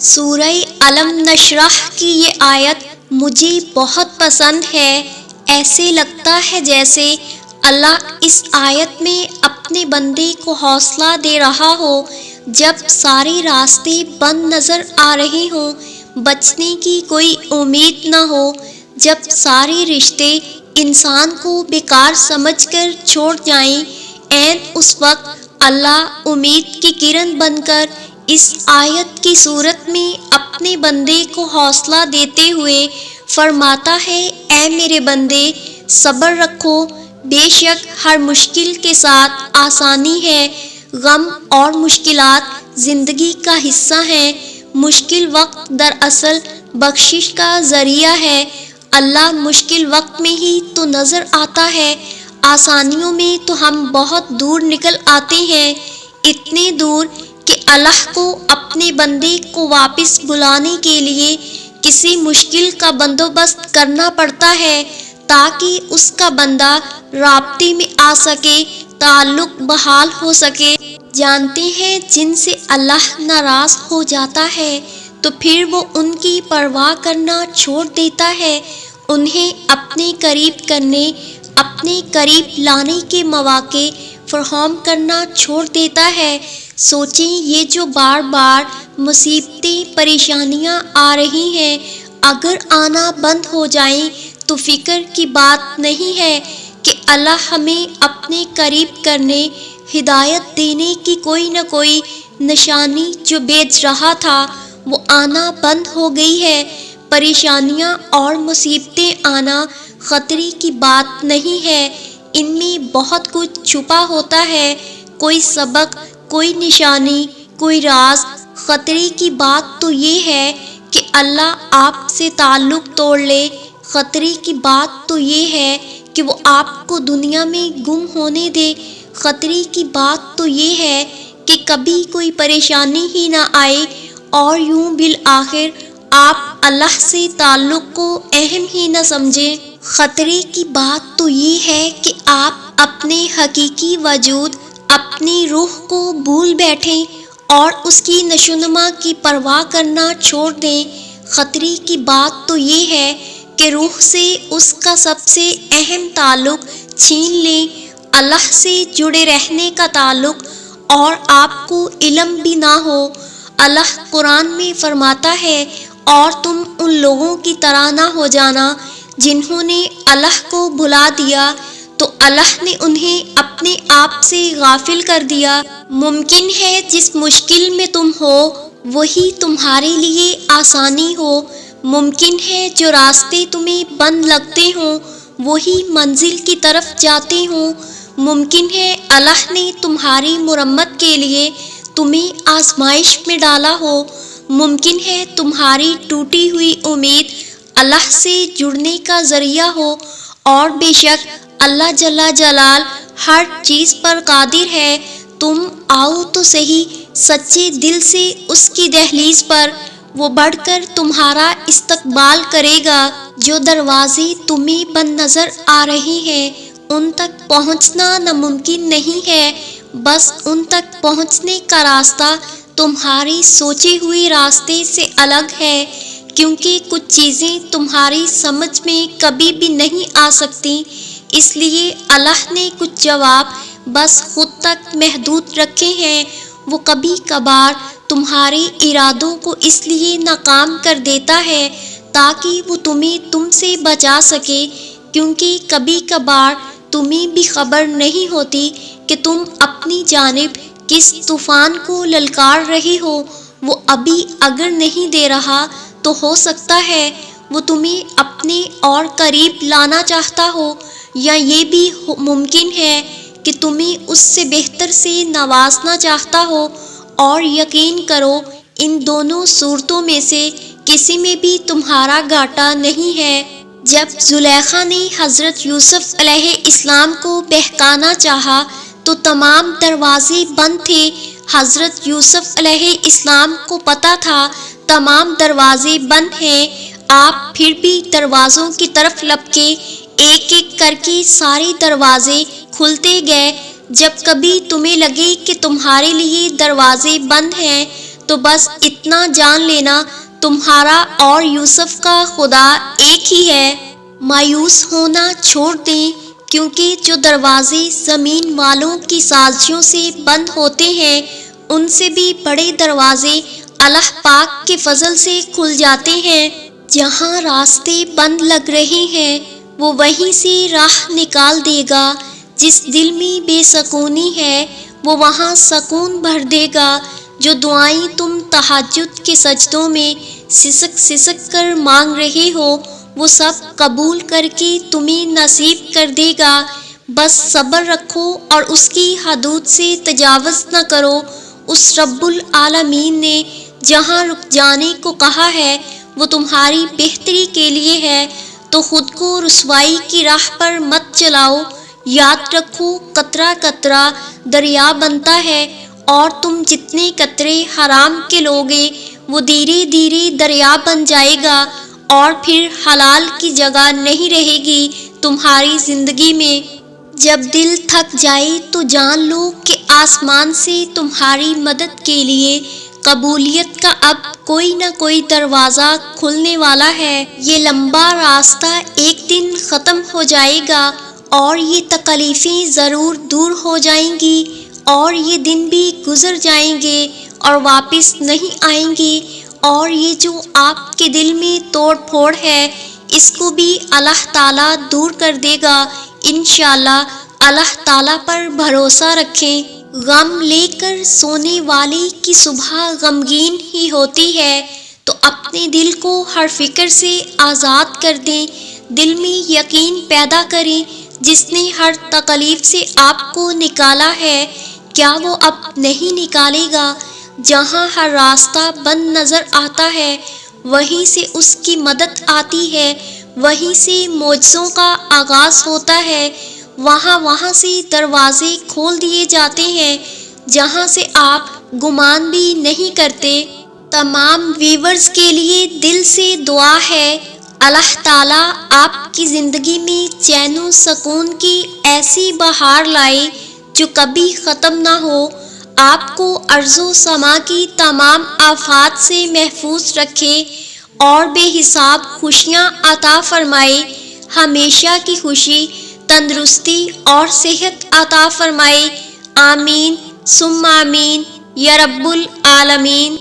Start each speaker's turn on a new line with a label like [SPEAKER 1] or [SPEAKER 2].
[SPEAKER 1] سورہ علم نشرح کی یہ آیت مجھے بہت پسند ہے۔ ایسے لگتا ہے جیسے اللہ اس آیت میں اپنے بندے کو حوصلہ دے رہا ہو جب سارے راستے بند نظر آ رہے ہوں، بچنے کی کوئی امید نہ ہو، جب سارے رشتے انسان کو بیکار سمجھ کر چھوڑ جائیں، عین اس وقت اللہ امید کی کرن بن کر اس آیت کی صورت میں اپنے بندے کو حوصلہ دیتے ہوئے فرماتا ہے، اے میرے بندے صبر رکھو، بے شک ہر مشکل کے ساتھ آسانی ہے۔ غم اور مشکلات زندگی کا حصہ ہیں، مشکل وقت دراصل بخشش کا ذریعہ ہے۔ اللہ مشکل وقت میں ہی تو نظر آتا ہے، آسانیوں میں تو ہم بہت دور نکل آتے ہیں، اتنے دور کہ اللہ کو اپنے بندے کو واپس بلانے کے لیے کسی مشکل کا بندوبست کرنا پڑتا ہے تاکہ اس کا بندہ رابطے میں آ سکے، تعلق بحال ہو سکے۔ جانتے ہیں جن سے اللہ ناراض ہو جاتا ہے تو پھر وہ ان کی پرواہ کرنا چھوڑ دیتا ہے، انہیں اپنے قریب کرنے، اپنے قریب لانے کے مواقع فراہم کرنا چھوڑ دیتا ہے۔ سوچیں یہ جو بار بار مصیبتیں، پریشانیاں آ رہی ہیں، اگر آنا بند ہو جائیں تو فکر کی بات نہیں ہے کہ اللہ ہمیں اپنے قریب کرنے، ہدایت دینے کی کوئی نہ کوئی نشانی جو بھیج رہا تھا وہ آنا بند ہو گئی ہے۔ پریشانیاں اور مصیبتیں آنا خطرے کی بات نہیں ہے، ان میں بہت کچھ چھپا ہوتا ہے، کوئی سبق، کوئی نشانی، کوئی راز۔ خطرے کی بات تو یہ ہے کہ اللہ آپ سے تعلق توڑ لے، خطرے کی بات تو یہ ہے کہ وہ آپ کو دنیا میں گم ہونے دے، خطرے کی بات تو یہ ہے کہ کبھی کوئی پریشانی ہی نہ آئے اور یوں بالآخر آپ اللہ سے تعلق کو اہم ہی نہ سمجھیں۔ خطرے کی بات تو یہ ہے کہ آپ اپنے حقیقی وجود، اپنی روح کو بھول بیٹھیں اور اس کی نشوونما کی پرواہ کرنا چھوڑ دیں۔ خطرے کی بات تو یہ ہے کہ روح سے اس کا سب سے اہم تعلق چھین لیں، اللہ سے جڑے رہنے کا تعلق، اور آپ کو علم بھی نہ ہو۔ اللہ قرآن میں فرماتا ہے، اور تم ان لوگوں کی طرح نہ ہو جانا جنہوں نے اللہ کو بھلا دیا تو اللہ نے انہیں اپنے آپ سے غافل کر دیا۔ ممکن ہے جس مشکل میں تم ہو وہی تمہارے لیے آسانی ہو، ممکن ہے جو راستے تمہیں بند لگتے ہوں وہی منزل کی طرف جاتے ہوں، ممکن ہے اللہ نے تمہاری مرمت کے لیے تمہیں آزمائش میں ڈالا ہو، ممکن ہے تمہاری ٹوٹی ہوئی امید اللہ سے جڑنے کا ذریعہ ہو، اور بے شک اللہ جل جلال ہر چیز پر قادر ہے۔ تم آؤ تو صحیح سچے دل سے اس کی دہلیز پر، وہ بڑھ کر تمہارا استقبال کرے گا۔ جو دروازے تمہیں بند نظر آ رہے ہیں ان تک پہنچنا ناممکن نہیں ہے، بس ان تک پہنچنے کا راستہ تمہاری سوچے ہوئے راستے سے الگ ہے، کیونکہ کچھ چیزیں تمہاری سمجھ میں کبھی بھی نہیں آ سکتی، اس لیے اللہ نے کچھ جواب بس خود تک محدود رکھے ہیں۔ وہ کبھی کبھار تمہارے ارادوں کو اس لیے ناکام کر دیتا ہے تاکہ وہ تمہیں تم سے بچا سکے، کیونکہ کبھی کبھار تمہیں بھی خبر نہیں ہوتی کہ تم اپنی جانب کس طوفان کو للکار رہے ہو، وہ ابھی اگر نہیں دے رہا تو ہو سکتا ہے وہ تمہیں اپنے اور قریب لانا چاہتا ہو، یا یہ بھی ممکن ہے کہ تمہیں اس سے بہتر سے نوازنا چاہتا ہو، اور یقین کرو ان دونوں صورتوں میں سے کسی میں بھی تمہارا گھاٹا نہیں ہے۔ جب زلیخا نے حضرت یوسف علیہ السلام کو بہکانا چاہا تو تمام دروازے بند تھے، حضرت یوسف علیہ السلام کو پتہ تھا تمام دروازے بند ہیں، آپ پھر بھی دروازوں کی طرف لپکے، ایک ایک کر کے سارے دروازے کھلتے گئے۔ جب کبھی تمہیں لگے کہ تمہارے لیے دروازے بند ہیں تو بس اتنا جان لینا تمہارا اور یوسف کا خدا ایک ہی ہے۔ مایوس ہونا چھوڑ دیں، کیونکہ جو دروازے زمین والوں کی سازشوں سے بند ہوتے ہیں ان سے بھی بڑے دروازے اللہ پاک کے فضل سے کھل جاتے ہیں۔ جہاں راستے بند لگ رہے ہیں وہ وہیں سے راہ نکال دے گا، جس دل میں بے سکونی ہے وہ وہاں سکون بھر دے گا۔ جو دعائیں تم تہجد کے سجدوں میں سسک سسک کر مانگ رہے ہو وہ سب قبول کر کے تمہیں نصیب کر دے گا۔ بس صبر رکھو اور اس کی حدود سے تجاوز نہ کرو۔ اس رب العالمین نے جہاں رک جانے کو کہا ہے وہ تمہاری بہتری کے لیے ہے، تو خود کو رسوائی کی راہ پر مت چلاؤ۔ یاد رکھو قطرہ قطرہ دریا بنتا ہے، اور تم جتنے قطرے حرام کے لوگے وہ دھیرے دھیرے دریا بن جائے گا، اور پھر حلال کی جگہ نہیں رہے گی تمہاری زندگی میں۔ جب دل تھک جائے تو جان لو کہ آسمان سے تمہاری مدد کے لیے قبولیت کا اب کوئی نہ کوئی دروازہ کھلنے والا ہے۔ یہ لمبا راستہ ایک دن ختم ہو جائے گا، اور یہ تکلیفیں ضرور دور ہو جائیں گی، اور یہ دن بھی گزر جائیں گے اور واپس نہیں آئیں گے، اور یہ جو آپ کے دل میں توڑ پھوڑ ہے اس کو بھی اللہ تعالیٰ دور کر دے گا انشاءاللہ۔ اللہ تعالیٰ پر بھروسہ رکھیں۔ غم لے کر سونے والے کی صبح غمگین ہی ہوتی ہے، تو اپنے دل کو ہر فکر سے آزاد کر دیں۔ دل میں یقین پیدا کریں، جس نے ہر تکلیف سے آپ کو نکالا ہے کیا وہ اب نہیں نکالے گا؟ جہاں ہر راستہ بند نظر آتا ہے وہیں سے اس کی مدد آتی ہے، وہیں سے معجزوں کا آغاز ہوتا ہے، وہاں سے دروازے کھول دیے جاتے ہیں جہاں سے آپ گمان بھی نہیں کرتے۔ تمام ویورز کے لیے دل سے دعا ہے، اللہ تعالیٰ آپ کی زندگی میں چین و سکون کی ایسی بہار لائے جو کبھی ختم نہ ہو، آپ کو ارض و سما کی تمام آفات سے محفوظ رکھے، اور بے حساب خوشیاں عطا فرمائے، ہمیشہ کی خوشی، تندرستی اور صحت عطا فرمائے۔ آمین ثم آمین یا رب العالمین۔